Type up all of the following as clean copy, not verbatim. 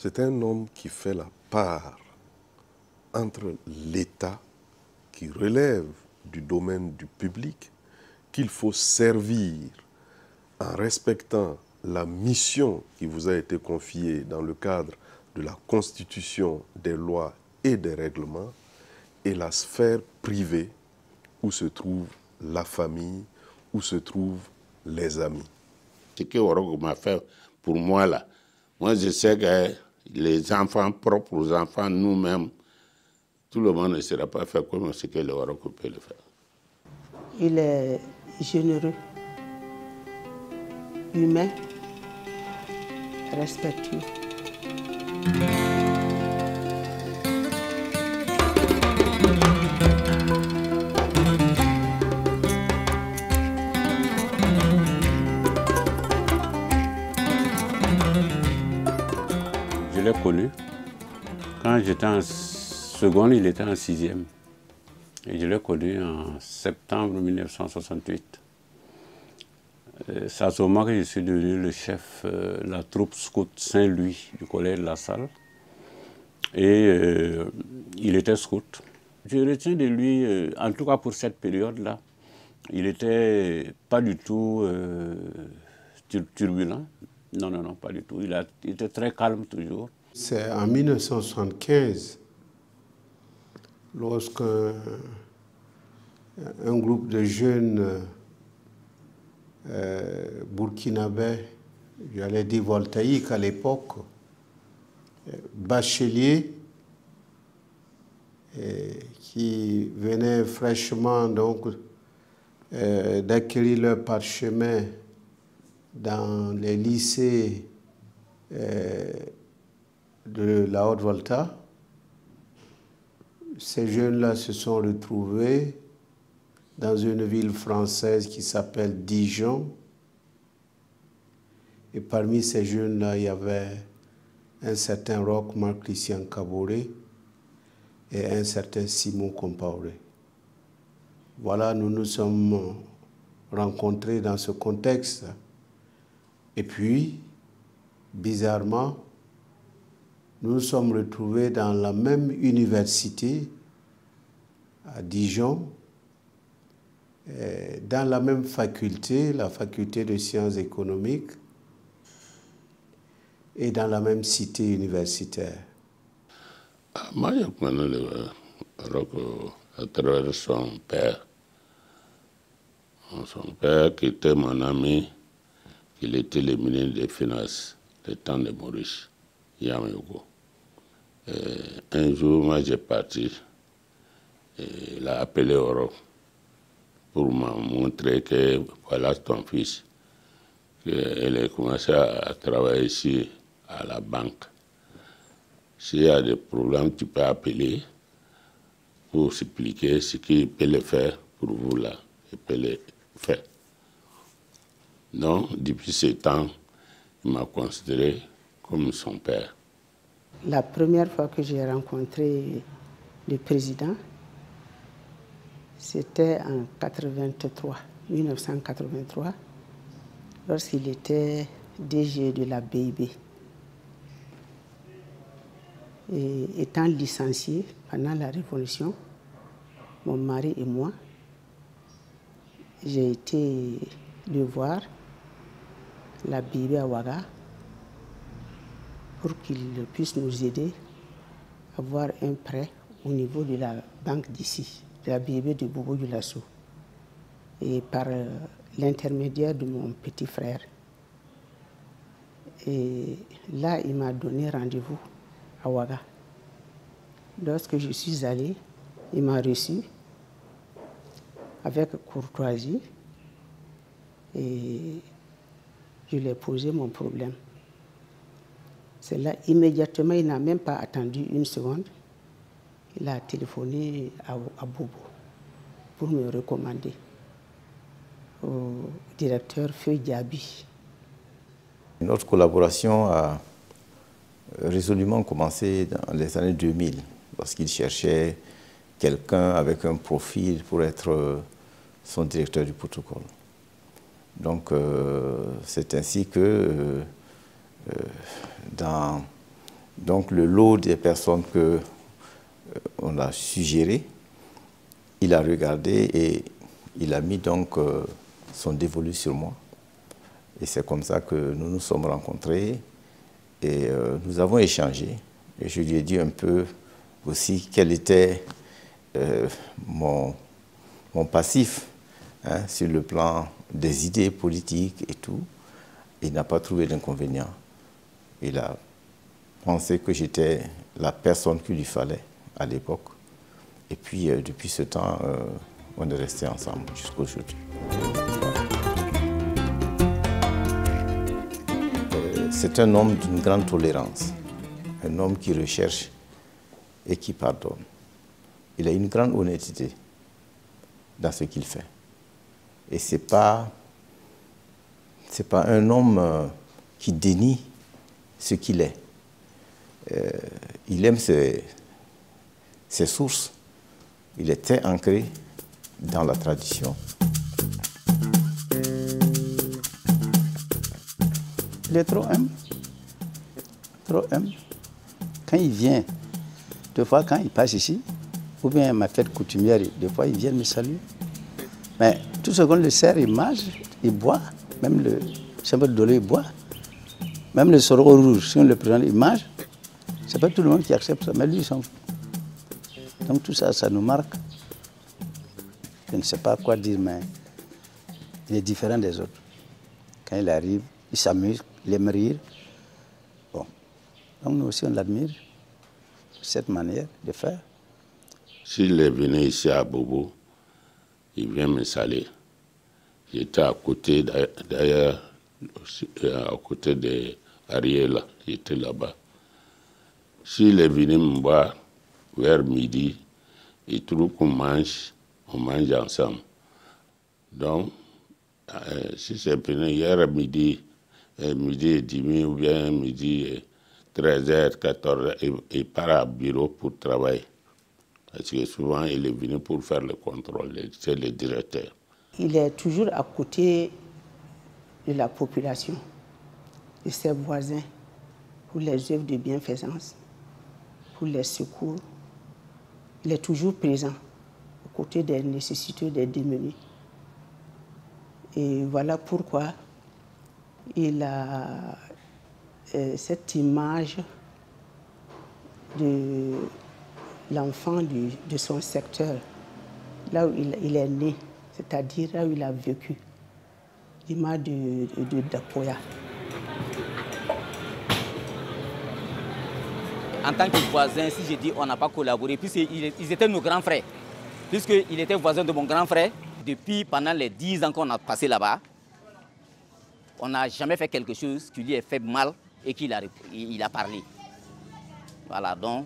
C'est un homme qui fait la part entre l'État, qui relève du domaine du public, qu'il faut servir en respectant la mission qui vous a été confiée dans le cadre de la Constitution, des lois et des règlements, et la sphère privée où se trouve la famille, où se trouvent les amis. Ce que Ourogo m'a fait pour moi là, moi je sais que les enfants, propres enfants, nous-mêmes, tout le monde ne sera pas fait comme ce que le Ourogo peut le faire. Il est généreux, humain, respectueux. Je l'ai connu. Quand j'étais en seconde, il était en sixième. Et je l'ai connu en septembre 1968. C'est à ce moment que je suis devenu le chef de la troupe scout Saint-Louis du collège de La Salle. Et il était scout. Je retiens de lui, en tout cas pour cette période-là, il n'était pas du tout turbulent. Non, non, non, pas du tout. Il était très calme toujours. C'est en 1975, lorsqu'un groupe de jeunes burkinabés, j'allais dire voltaïques à l'époque, bacheliers, qui venaient fraîchement donc d'acquérir leur parchemin dans les lycées de la Haute-Volta. Ces jeunes-là se sont retrouvés dans une ville française qui s'appelle Dijon. Et parmi ces jeunes-là, il y avait un certain Roch Marc-Christian Kaboré et un certain Simon Compaoré. Voilà, nous nous sommes rencontrés dans ce contexte. Et puis, bizarrement, nous nous sommes retrouvés dans la même université, à Dijon, dans la même faculté, la faculté de sciences économiques, et dans la même cité universitaire. Moi, je connais le Ourogo à travers son père. Son père, qui était mon ami, il était le ministre des Finances, le temps de Maurice Yamayoko. Un jour, moi, j'ai parti, et il a appelé Ourogo pour me montrer que voilà ton fils. Il a commencé à travailler ici à la banque. S'il y a des problèmes, tu peux appeler pour expliquer ce qu'il peut le faire pour vous là. Il peut le faire. Donc, depuis ce temps, il m'a considéré comme son père. La première fois que j'ai rencontré le président, c'était en 1983, lorsqu'il était DG de la BIB. Et étant licencié pendant la Révolution, mon mari et moi, j'ai été le voir, la BIB à Ouaga, pour qu'il puisse nous aider à avoir un prêt au niveau de la banque d'ici, de la BIB de Bobo Dioulasso, et par l'intermédiaire de mon petit frère. Et là, il m'a donné rendez-vous à Ouaga. Lorsque je suis allé, il m'a reçu avec courtoisie et je lui ai posé mon problème. C'est là, immédiatement, il n'a même pas attendu une seconde. Il a téléphoné à Bobo pour me recommander au directeur Feu Diaby. Notre collaboration a résolument commencé dans les années 2000, lorsqu'il cherchait quelqu'un avec un profil pour être son directeur du protocole. Donc, c'est ainsi que dans Donc le lot des personnes qu'on a suggérées, il a regardé et il a mis donc son dévolu sur moi. Et c'est comme ça que nous nous sommes rencontrés et nous avons échangé. Et je lui ai dit un peu aussi quel était mon passif sur le plan des idées politiques et tout. Il n'a pas trouvé d'inconvénient. Il a pensé que j'étais la personne qu'il lui fallait à l'époque. Et puis, depuis ce temps, on est restés ensemble jusqu'à aujourd'hui. C'est un homme d'une grande tolérance, un homme qui recherche et qui pardonne. Il a une grande honnêteté dans ce qu'il fait. Et ce n'est pas un homme qui dénie ce qu'il est. Il aime ses sources. Il est très ancré dans la tradition. Il est trop humble. Trop humble. Quand il vient, des fois quand il passe ici, ou bien à ma fête coutumière, des fois il vient me saluer. Mais tout ce qu'on le sert, il mange, il boit. Même le chambre de l'eau, il boit. Même le soro rouge, si on le présente, il mange. C'est pas tout le monde qui accepte ça, mais lui, il s'en fout. Donc tout ça, ça nous marque. Je ne sais pas quoi dire, mais il est différent des autres. Quand il arrive, il s'amuse, il aime rire. Bon. Donc nous aussi, on l'admire, cette manière de faire. S'il est venu ici à Bobo, il vient me saluer. J'étais à côté, d'ailleurs, à côté d'Ariela, j'étais là-bas. S'il est venu me voir vers midi, il trouve qu'on mange, on mange ensemble. Donc, si c'est venu hier midi et demi ou bien midi 13h, 14h, il part au bureau pour travailler. Parce que souvent, il est venu pour faire le contrôle, c'est le directeur. Il est toujours à côté de la population, de ses voisins, pour les œuvres de bienfaisance, pour les secours. Il est toujours présent, à côté des nécessiteux, des démunis. Et voilà pourquoi il a cette image de l'enfant de son secteur, là où il est né, c'est-à-dire là où il a vécu, l'image de Dapoya. En tant que voisin, si je dis on n'a pas collaboré, puisqu'ils étaient nos grands frères, puisqu'il était voisin de mon grand frère, depuis pendant les 10 ans qu'on a passé là-bas, on n'a jamais fait quelque chose qui lui ait fait mal et qu'il a parlé. Voilà, donc,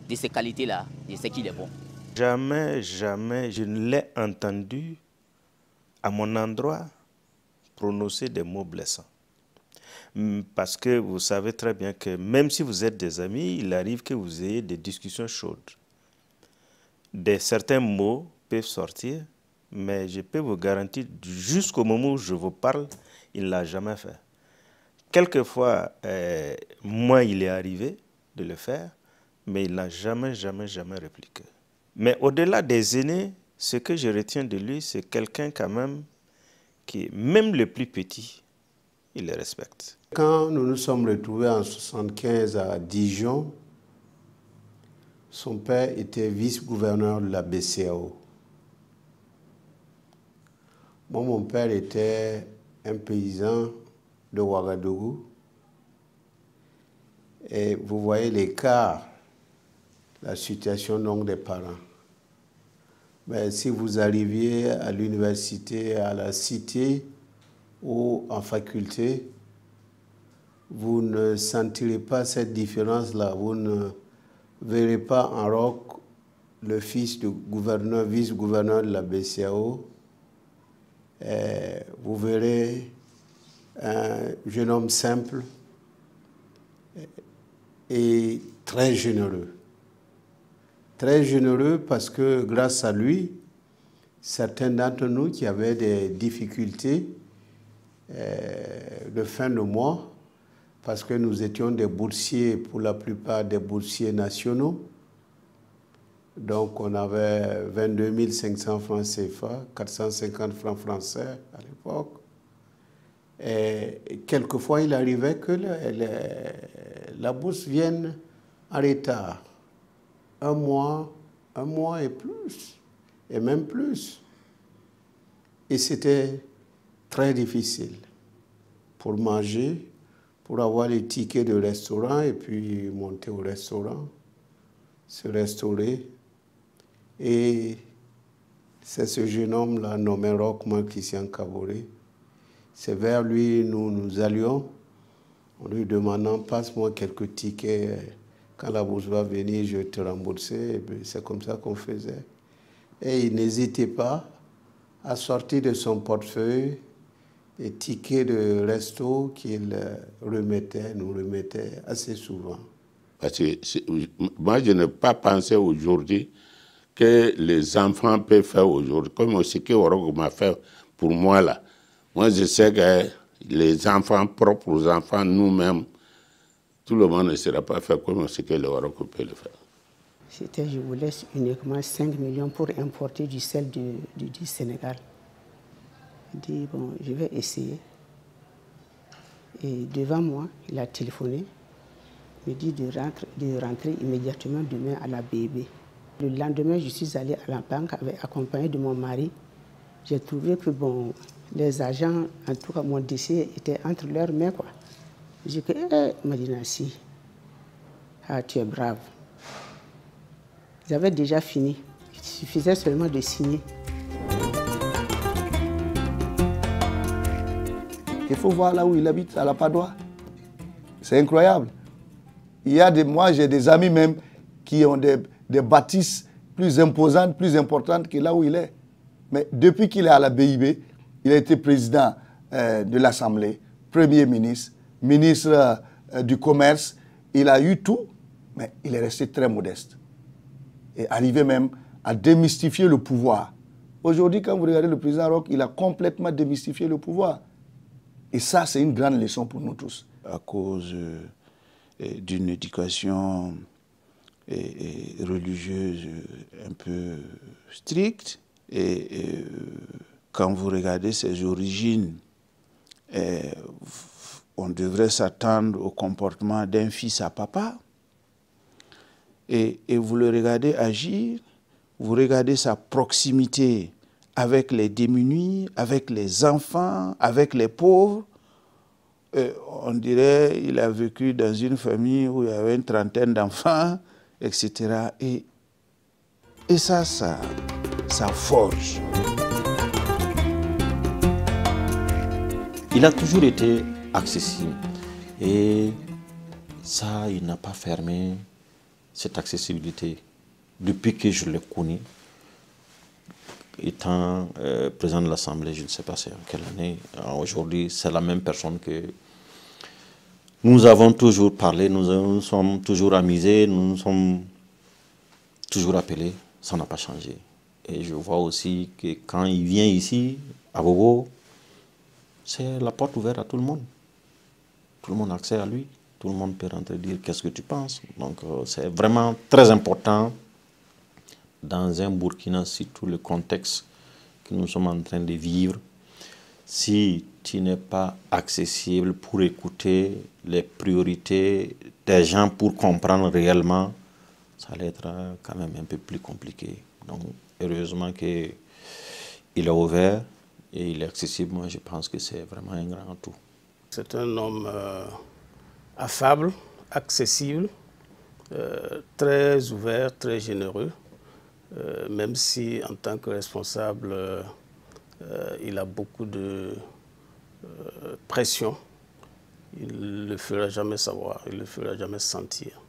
de ces qualités-là, je sais qu'il est bon. Jamais, jamais, je ne l'ai entendu à mon endroit prononcer des mots blessants. Parce que vous savez très bien que même si vous êtes des amis, il arrive que vous ayez des discussions chaudes. Certains mots peuvent sortir, mais je peux vous garantir, jusqu'au moment où je vous parle, il ne l'a jamais fait. Quelquefois, moi, il est arrivé de le faire, mais il n'a jamais, jamais, jamais répliqué. Mais au-delà des aînés, ce que je retiens de lui, c'est quelqu'un quand même qui, même le plus petit, il le respecte. Quand nous nous sommes retrouvés en 1975 à Dijon, son père était vice-gouverneur de la BCEAO. Moi, mon père était un paysan de Ouagadougou. Et vous voyez l'écart, la situation donc des parents. Mais si vous arriviez à l'université, à la cité ou en faculté, vous ne sentirez pas cette différence-là. Vous ne verrez pas en roc le fils du gouverneur, vice-gouverneur de la BCEAO. Vous verrez un jeune homme simple et très généreux. Très généreux parce que grâce à lui, certains d'entre nous qui avaient des difficultés de fin de mois parce que nous étions des boursiers, pour la plupart des boursiers nationaux. Donc on avait 22 500 francs CFA, 450 francs français à l'époque. Et quelquefois, il arrivait que la bourse vienne en retard. Un mois et plus, et même plus. Et c'était très difficile pour manger, pour avoir les tickets de restaurant et puis monter au restaurant, se restaurer. Et c'est ce jeune homme-là, nommé Roch Marc Christian Kaboré. C'est vers lui nous allions, en lui demandant, passe-moi quelques tickets, quand la bourse va venir, je vais te rembourser. C'est comme ça qu'on faisait. Et il n'hésitait pas à sortir de son portefeuille des tickets de resto qu'il nous remettait assez souvent. Parce que moi, je n'ai pas pensé aujourd'hui que les enfants peuvent faire aujourd'hui, comme ce que Orogo m'a fait pour moi là. Moi, je sais que les enfants, propres enfants, nous-mêmes, tout le monde ne sera pas fait comme ce que le Orogo peut le faire. Je vous laisse uniquement 5 millions pour importer du sel du Sénégal. Il dit, bon, je vais essayer. Et devant moi, il a téléphoné. Il me dit de rentrer immédiatement demain à la BIB. Le lendemain, je suis allée à la banque accompagnée de mon mari. J'ai trouvé que bon, les agents, en tout cas mon dossier, était entre leurs mains. J'ai dit, Madinassi, tu es brave. Ils avaient déjà fini. Il suffisait seulement de signer. Il faut voir là où il habite, à la Padoie. C'est incroyable. Moi, j'ai des amis même qui ont des bâtisses plus imposantes, plus importantes que là où il est. Mais depuis qu'il est à la BIB, il a été président de l'Assemblée, Premier ministre, ministre du Commerce. Il a eu tout, mais il est resté très modeste. Et arrivé même à démystifier le pouvoir. Aujourd'hui, quand vous regardez le président Roch, il a complètement démystifié le pouvoir. Et ça, c'est une grande leçon pour nous tous. À cause d'une éducation religieuse un peu stricte, et quand vous regardez ses origines, on devrait s'attendre au comportement d'un fils à papa. Et vous le regardez agir, vous regardez sa proximité avec les démunis, avec les enfants, avec les pauvres. On dirait qu'il a vécu dans une famille où il y avait une trentaine d'enfants, etc. Et ça forge. Il a toujours été accessible. Et ça, il n'a pas fermé cette accessibilité depuis que je l'ai connu. Étant président de l'Assemblée, je ne sais pas c'est en quelle année, aujourd'hui c'est la même personne que nous avons toujours parlé, nous sommes toujours amusés, nous nous sommes toujours appelés, ça n'a pas changé. Et je vois aussi que quand il vient ici, à Bobo, c'est la porte ouverte à tout le monde. Tout le monde a accès à lui, tout le monde peut rentrer et dire qu'est-ce que tu penses. Donc c'est vraiment très important dans un Burkina, surtout le contexte que nous sommes en train de vivre. Si tu n'es pas accessible pour écouter les priorités des gens, pour comprendre réellement, ça allait être quand même un peu plus compliqué. Donc, heureusement qu'il est ouvert et il est accessible. Moi, je pense que c'est vraiment un grand atout. C'est un homme affable, accessible, très ouvert, très généreux. Même si en tant que responsable, il a beaucoup de pression, il ne le fera jamais savoir, il ne le fera jamais sentir.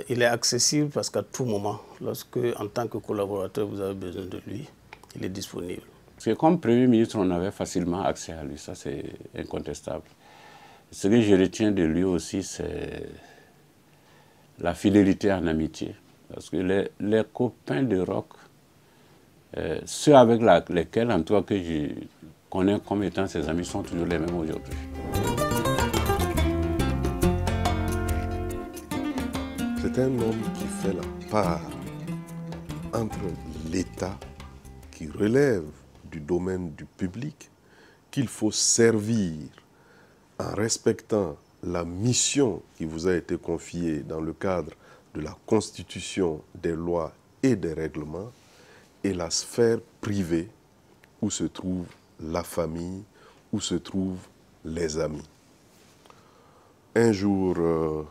Il est accessible parce qu'à tout moment, lorsque en tant que collaborateur vous avez besoin de lui, il est disponible. Parce que comme Premier ministre, on avait facilement accès à lui, ça c'est incontestable. Ce que je retiens de lui aussi, c'est la fidélité en amitié. Parce que les copains de Roch, ceux avec lesquels, en tout cas, que je connais comme étant ses amis, sont toujours les mêmes aujourd'hui. C'est un homme qui fait la part entre l'État qui relève du domaine du public, qu'il faut servir en respectant la mission qui vous a été confiée dans le cadre de la Constitution, des lois et des règlements, et la sphère privée où se trouve la famille, où se trouvent les amis. Un jour,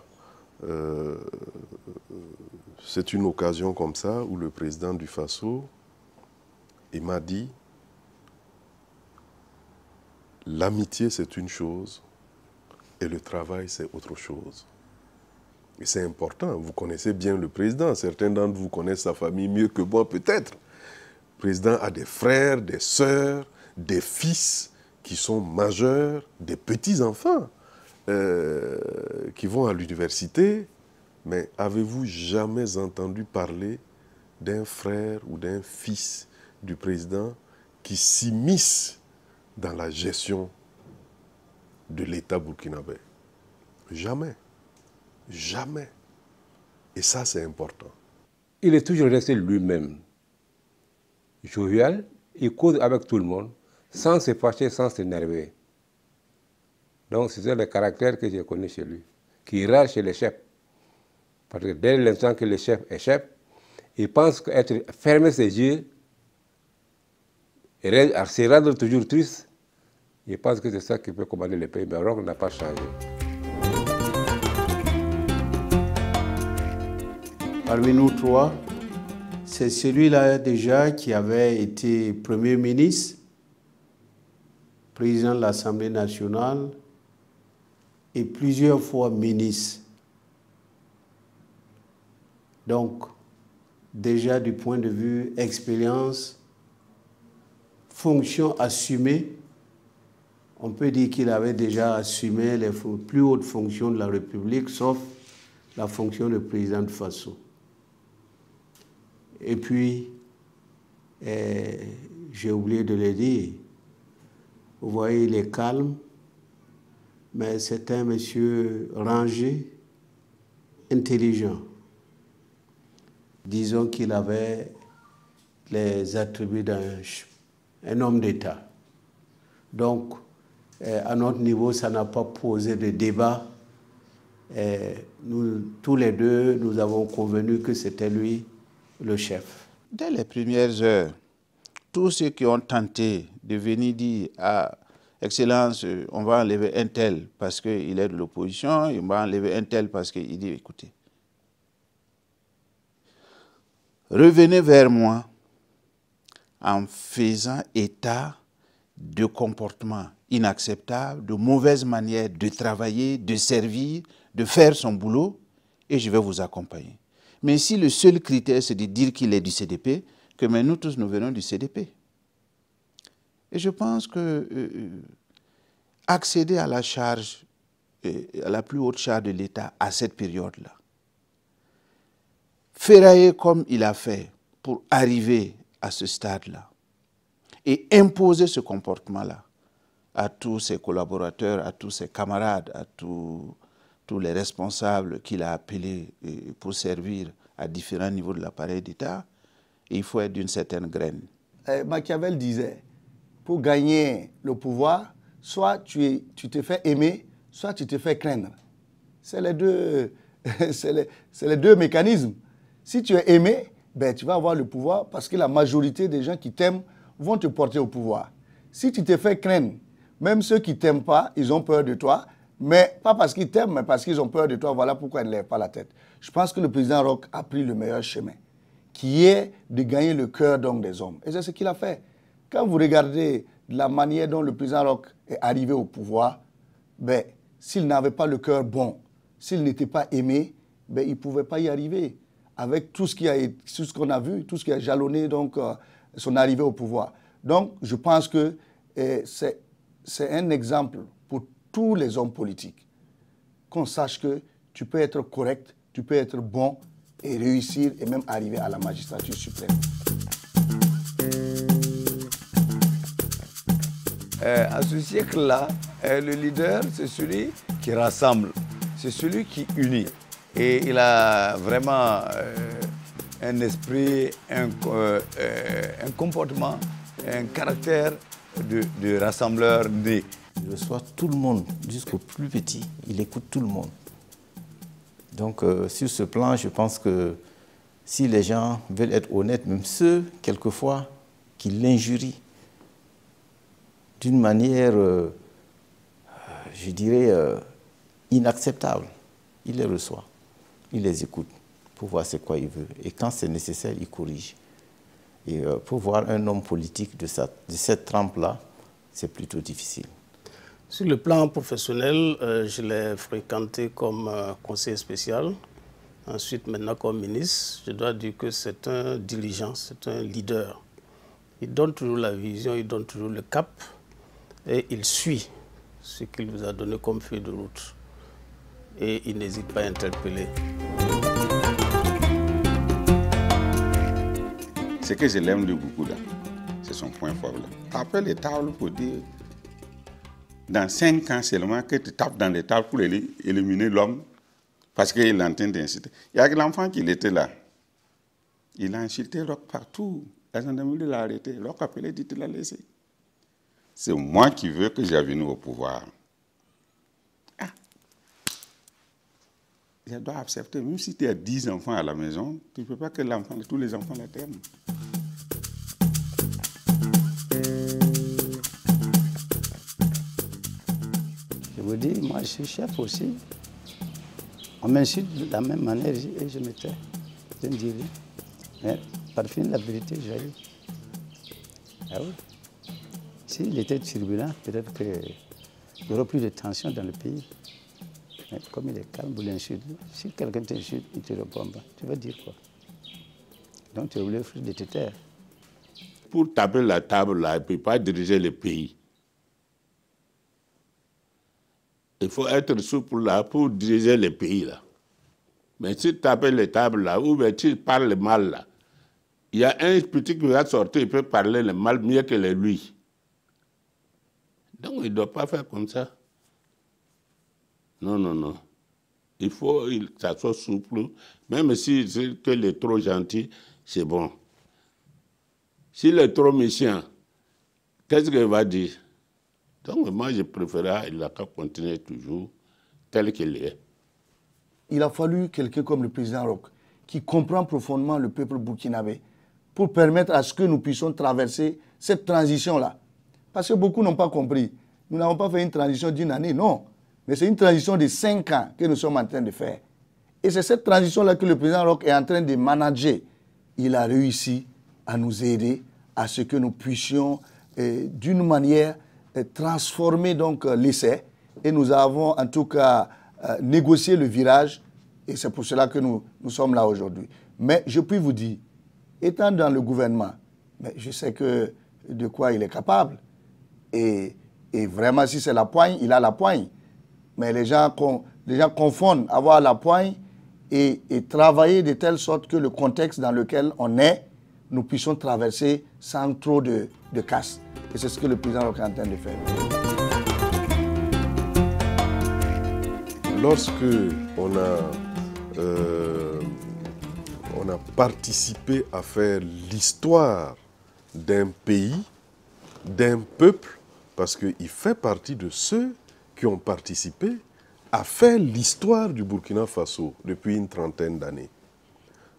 c'est une occasion comme ça où le président du Faso, il m'a dit, l'amitié c'est une chose et le travail c'est autre chose. Et c'est important, vous connaissez bien le président, certains d'entre vous connaissent sa famille mieux que moi peut-être. Le président a des frères, des sœurs, des fils qui sont majeurs, des petits-enfants qui vont à l'université. Mais avez-vous jamais entendu parler d'un frère ou d'un fils du président qui s'immisce dans la gestion de l'État burkinabé? Jamais. Jamais. Et ça, c'est important. Il est toujours resté lui-même. Jovial, il cause avec tout le monde, sans se fâcher, sans s'énerver. Donc, c'est le caractère que j'ai connu chez lui, qui est rare chez les chefs. Parce que dès l'instant que le chef est chef, il pense qu'être fermer ses yeux, et se rendre toujours triste, il pense que c'est ça qui peut commander le pays. Mais alors, on n'a pas changé. Parmi nous trois, c'est celui-là déjà qui avait été Premier ministre, président de l'Assemblée nationale et plusieurs fois ministre. Donc, déjà du point de vue expérience, fonction assumée, on peut dire qu'il avait déjà assumé les plus hautes fonctions de la République, sauf la fonction de président de Faso. Et puis, j'ai oublié de le dire, vous voyez, il est calme, mais c'est un monsieur rangé, intelligent. Disons qu'il avait les attributs d'un homme d'État. Donc, à notre niveau, ça n'a pas posé de débat. Nous, tous les deux, nous avons convenu que c'était lui le chef. Dès les premières heures, tous ceux qui ont tenté de venir dire « Ah, Excellence, on va enlever un tel parce qu'il est de l'opposition, on va enlever un tel parce qu'il dit « Écoutez, revenez vers moi en faisant état de comportements inacceptables, de mauvaises manières de travailler, de servir, de faire son boulot, et je vais vous accompagner. » Mais si le seul critère, c'est de dire qu'il est du CDP, que mais nous tous, nous venons du CDP. Et je pense que accéder à la charge, à la plus haute charge de l'État à cette période-là, ferrailler comme il a fait pour arriver à ce stade-là, et imposer ce comportement-là à tous ses collaborateurs, à tous ses camarades, à tous les responsables qu'il a appelés pour servir à différents niveaux de l'appareil d'État, il faut être d'une certaine graine. Machiavel disait, pour gagner le pouvoir, soit tu te fais aimer, soit tu te fais craindre. C'est les deux mécanismes. Si tu es aimé, ben, tu vas avoir le pouvoir parce que la majorité des gens qui t'aiment vont te porter au pouvoir. Si tu te fais craindre, même ceux qui ne t'aiment pas, ils ont peur de toi, mais pas parce qu'ils t'aiment, mais parce qu'ils ont peur de toi. Voilà pourquoi ils ne lèvent pas la tête. Je pense que le président Roch a pris le meilleur chemin, qui est de gagner le cœur donc des hommes. Et c'est ce qu'il a fait. Quand vous regardez la manière dont le président Roch est arrivé au pouvoir, ben, s'il n'avait pas le cœur bon, s'il n'était pas aimé, ben, il ne pouvait pas y arriver. Avec tout ce qu'on a vu, tout ce qui a jalonné donc, son arrivée au pouvoir. Donc, je pense que c'est un exemple pour tous les hommes politiques. Qu'on sache que tu peux être correct, tu peux être bon et réussir et même arriver à la magistrature suprême. À ce siècle-là, le leader, c'est celui qui rassemble, c'est celui qui unit. Et il a vraiment un esprit, un comportement, un caractère de rassembleur né. Il reçoit tout le monde, jusqu'au plus petit. Il écoute tout le monde. Donc, sur ce plan, je pense que si les gens veulent être honnêtes, même ceux, quelquefois, qui l'injurient d'une manière, je dirais, inacceptable, il les reçoit, il les écoute pour voir c'est quoi il veut. Et quand c'est nécessaire, il corrige. Et pour voir un homme politique de cette trempe-là, c'est plutôt difficile. Sur le plan professionnel, je l'ai fréquenté comme conseiller spécial. Ensuite, maintenant comme ministre, je dois dire que c'est un dirigeant, c'est un leader. Il donne toujours la vision, il donne toujours le cap et il suit ce qu'il vous a donné comme feuille de route. Et il n'hésite pas à interpeller. Ce que je l'aime de beaucoup là, c'est son point fort là. Après les tables pour dire, dans 5 ans seulement, que tu tapes dans les tables pour éliminer l'homme, parce qu'il est en train d'insulter. Il y a l'enfant qui était là. Il a insulté Roch partout. La gendarmerie l'a arrêté. Roch a appelé, dit, tu l'as laissé. C'est moi qui veux que j'ai venu au pouvoir. Ah. Je dois accepter, même si tu as 10 enfants à la maison, tu ne peux pas que tous les enfants la t'aiment. Je vous dis, moi je suis chef aussi. On m'insulte de la même manière et je me tais. Je ne dis rien. Mais par fin, la vérité jaillit. Ah oui. S'il était turbulent, peut-être qu'il y aurait plus de tension dans le pays. Mais comme il est calme, vous l'insultez. Si quelqu'un t'insulte, il ne te répond pas. Tu vas dire quoi? Donc tu es obligé de te taire. Pour taper la table là, il ne peut pas diriger le pays. Il faut être souple là pour diriger le pays là. Mais si tu tapes les tables là, ou bien tu parles le mal là, il y a un petit qui va sortir, il peut parler le mal mieux que lui. Donc il ne doit pas faire comme ça. Non, non, non. Il faut que ça soit souple. Même si il est trop gentil, c'est bon. S'il est trop méchant, qu'est-ce qu'il va dire? Donc moi, je préfère qu'il continue toujours tel qu'il est. Il a fallu quelqu'un comme le président Roch, qui comprend profondément le peuple burkinabé, pour permettre à ce que nous puissions traverser cette transition-là. Parce que beaucoup n'ont pas compris. Nous n'avons pas fait une transition d'1 année, non. Mais c'est une transition de 5 ans que nous sommes en train de faire. Et c'est cette transition-là que le président Roch est en train de manager. Il a réussi à nous aider à ce que nous puissions, d'une manière, transformer donc l'essai. Et nous avons en tout cas négocié le virage. Et c'est pour cela que nous sommes là aujourd'hui. Mais je puis vous dire, étant dans le gouvernement, mais je sais de quoi il est capable. Et vraiment, si c'est la poigne, il a la poigne. Mais les gens confondent avoir la poigne et travailler de telle sorte que le contexte dans lequel on est, nous puissions traverser sans trop de casse. Et c'est ce que le président Roch est en train de faire. Lorsque on a participé à faire l'histoire d'un pays, d'un peuple, parce qu'il fait partie de ceux qui ont participé à faire l'histoire du Burkina Faso depuis une trentaine d'années.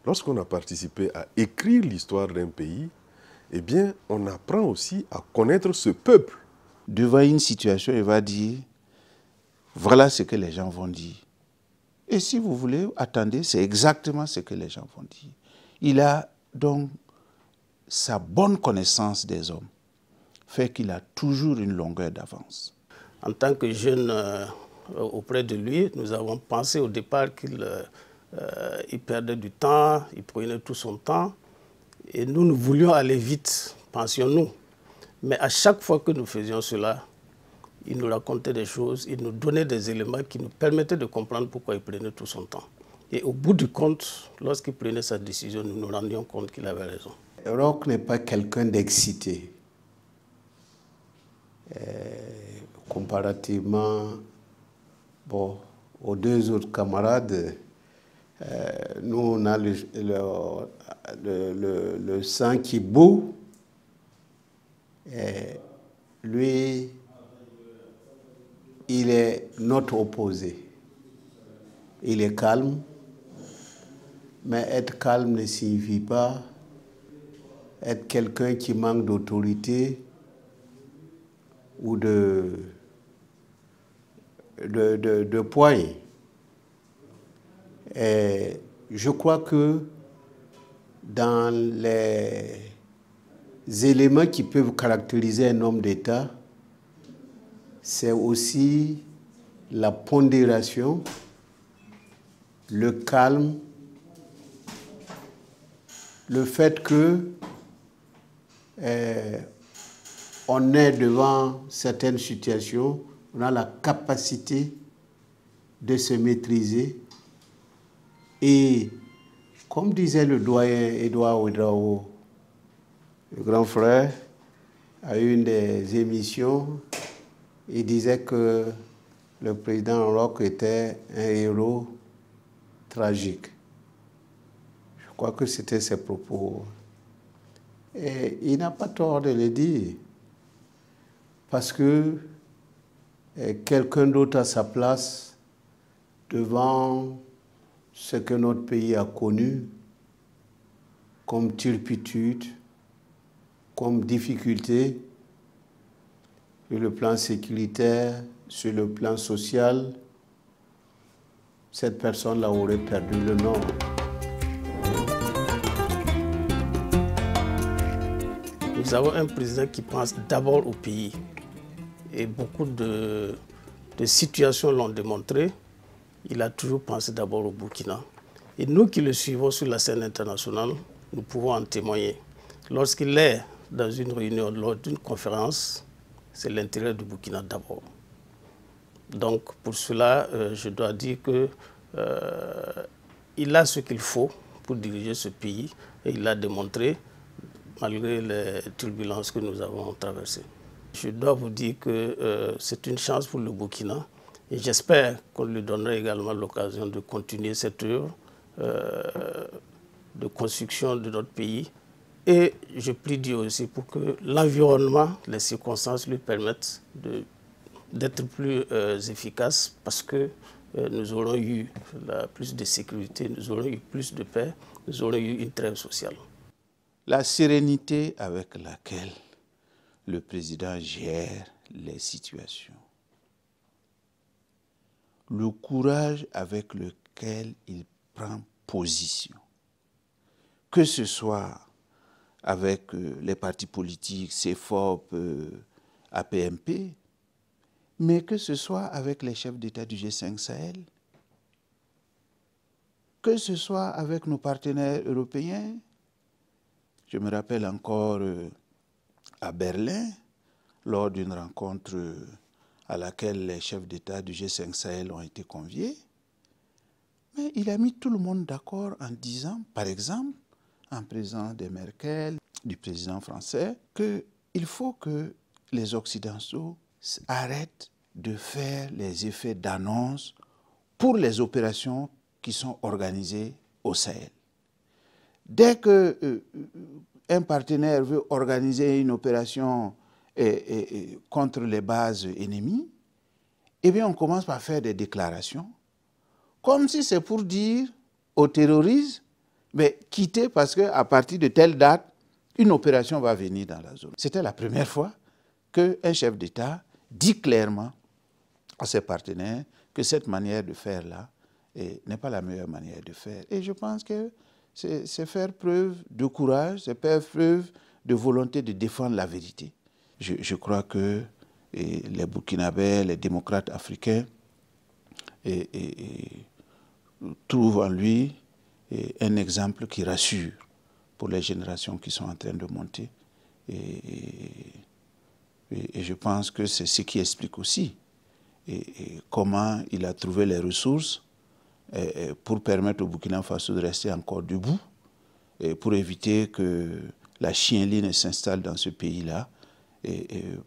Lorsqu'on a participé à écrire l'histoire d'un pays, eh bien, on apprend aussi à connaître ce peuple. Devant une situation, il va dire, voilà ce que les gens vont dire. Et si vous voulez, attendez, c'est exactement ce que les gens vont dire. Il a donc sa bonne connaissance des hommes, fait qu'il a toujours une longueur d'avance. En tant que jeune auprès de lui, nous avons pensé au départ qu'il perdait du temps, il prenait tout son temps. Et nous voulions aller vite, pensions-nous. Mais à chaque fois que nous faisions cela, il nous racontait des choses, il nous donnait des éléments qui nous permettaient de comprendre pourquoi il prenait tout son temps. Et au bout du compte, lorsqu'il prenait sa décision, nous nous rendions compte qu'il avait raison. Roch n'est pas quelqu'un d'excité. Comparativement aux deux autres camarades, Nous, on a le sang qui bout. Et lui, il est notre opposé. Il est calme, mais être calme ne signifie pas être quelqu'un qui manque d'autorité ou de poigne. Et je crois que dans les éléments qui peuvent caractériser un homme d'État, c'est aussi la pondération, le calme, le fait que on est devant certaines situations, on a la capacité de se maîtriser. Et comme disait le doyen Edouard Ouedraogo, le grand frère, à une des émissions, il disait que le président Roch était un héros tragique. Je crois que c'était ses propos. Et il n'a pas tort de le dire, parce que quelqu'un d'autre à sa place, devant ce que notre pays a connu comme turpitude, comme difficulté, sur le plan sécuritaire, sur le plan social, cette personne-là aurait perdu le nord. Nous avons un président qui pense d'abord au pays. Et beaucoup de situations l'ont démontré. Il a toujours pensé d'abord au Burkina. Et nous qui le suivons sur la scène internationale, nous pouvons en témoigner. Lorsqu'il est dans une réunion, lors d'une conférence, c'est l'intérêt du Burkina d'abord. Donc pour cela, je dois dire qu'il a ce qu'il faut pour diriger ce pays et il l'a démontré malgré les turbulences que nous avons traversées. Je dois vous dire que c'est une chance pour le Burkina et j'espère qu'on lui donnera également l'occasion de continuer cette œuvre de construction de notre pays. Et je prie Dieu aussi pour que l'environnement, les circonstances lui permettent d'être plus efficace parce que nous aurons eu plus de sécurité, nous aurons eu plus de paix, nous aurons eu une trêve sociale. La sérénité avec laquelle le président gère les situations, le courage avec lequel il prend position, que ce soit avec les partis politiques, CFOP, APMP, mais que ce soit avec les chefs d'État du G5 Sahel, que ce soit avec nos partenaires européens. Je me rappelle encore à Berlin, lors d'une rencontre à laquelle les chefs d'État du G5 Sahel ont été conviés, mais il a mis tout le monde d'accord en disant, par exemple, en présence de Merkel, du président français, qu'il faut que les Occidentaux arrêtent de faire les effets d'annonce pour les opérations qui sont organisées au Sahel. Dès qu'un partenaire veut organiser une opération contre les bases ennemies, eh bien on commence par faire des déclarations, comme si c'est pour dire aux terroristes, mais quittez parce qu'à partir de telle date, une opération va venir dans la zone. C'était la première fois qu'un chef d'État dit clairement à ses partenaires que cette manière de faire-là n'est pas la meilleure manière de faire. Et je pense que c'est faire preuve de courage, c'est faire preuve de volonté de défendre la vérité. Je crois que les Burkinabés, les démocrates africains trouvent en lui un exemple qui rassure pour les générations qui sont en train de monter. Et je pense que c'est ce qui explique aussi comment il a trouvé les ressources pour permettre au Burkina Faso de rester encore debout, et pour éviter que la chienlit ne s'installe dans ce pays-là,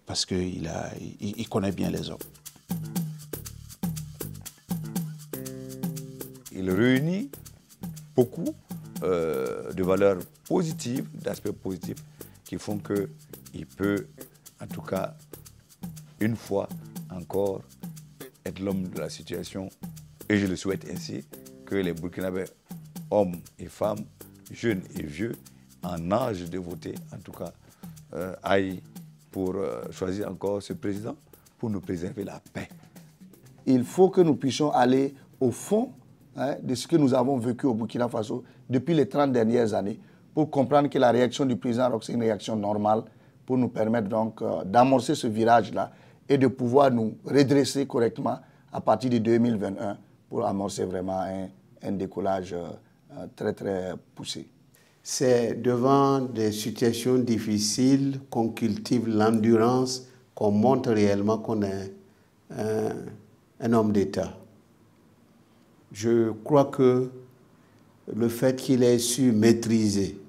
parce qu'il connaît bien les hommes. Il réunit beaucoup de valeurs positives, d'aspects positifs qui font qu'il peut, en tout cas, une fois encore, être l'homme de la situation. Et je le souhaite ainsi, que les Burkinabés, hommes et femmes, jeunes et vieux, en âge de voter, en tout cas, aillent pour choisir encore ce président pour nous préserver la paix. Il faut que nous puissions aller au fond de ce que nous avons vécu au Burkina Faso depuis les 30 dernières années pour comprendre que la réaction du président Roch, c'est une réaction normale pour nous permettre donc d'amorcer ce virage-là et de pouvoir nous redresser correctement à partir de 2021 pour amorcer vraiment un décollage très très poussé. C'est devant des situations difficiles qu'on cultive l'endurance, qu'on montre réellement qu'on est un homme d'État. Je crois que le fait qu'il ait su maîtriser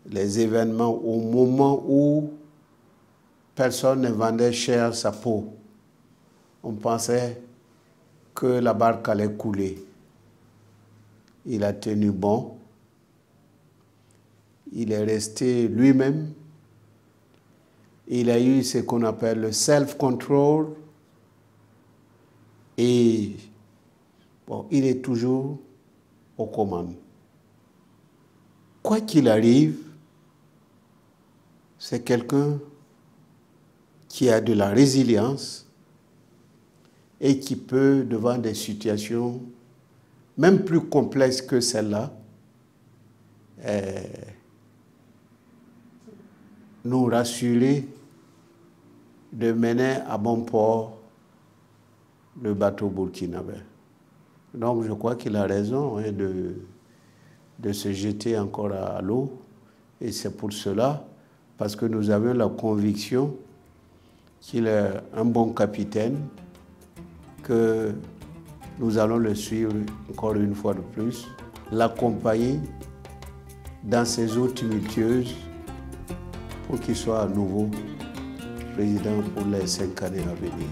les événements au moment où personne ne vendait cher sa peau, on pensait que la barque allait couler. Il a tenu bon. Il est resté lui-même. Il a eu ce qu'on appelle le self-control. Et bon, il est toujours aux commandes. Quoi qu'il arrive, c'est quelqu'un qui a de la résilience et qui peut, devant des situations même plus complexes que celle-là, nous rassurer de mener à bon port le bateau burkinabé. Donc je crois qu'il a raison de se jeter encore à l'eau. Et c'est pour cela, parce que nous avons la conviction qu'il est un bon capitaine, que nous allons le suivre encore une fois de plus, l'accompagner dans ces eaux tumultueuses pour qu'il soit à nouveau président pour les 5 années à venir.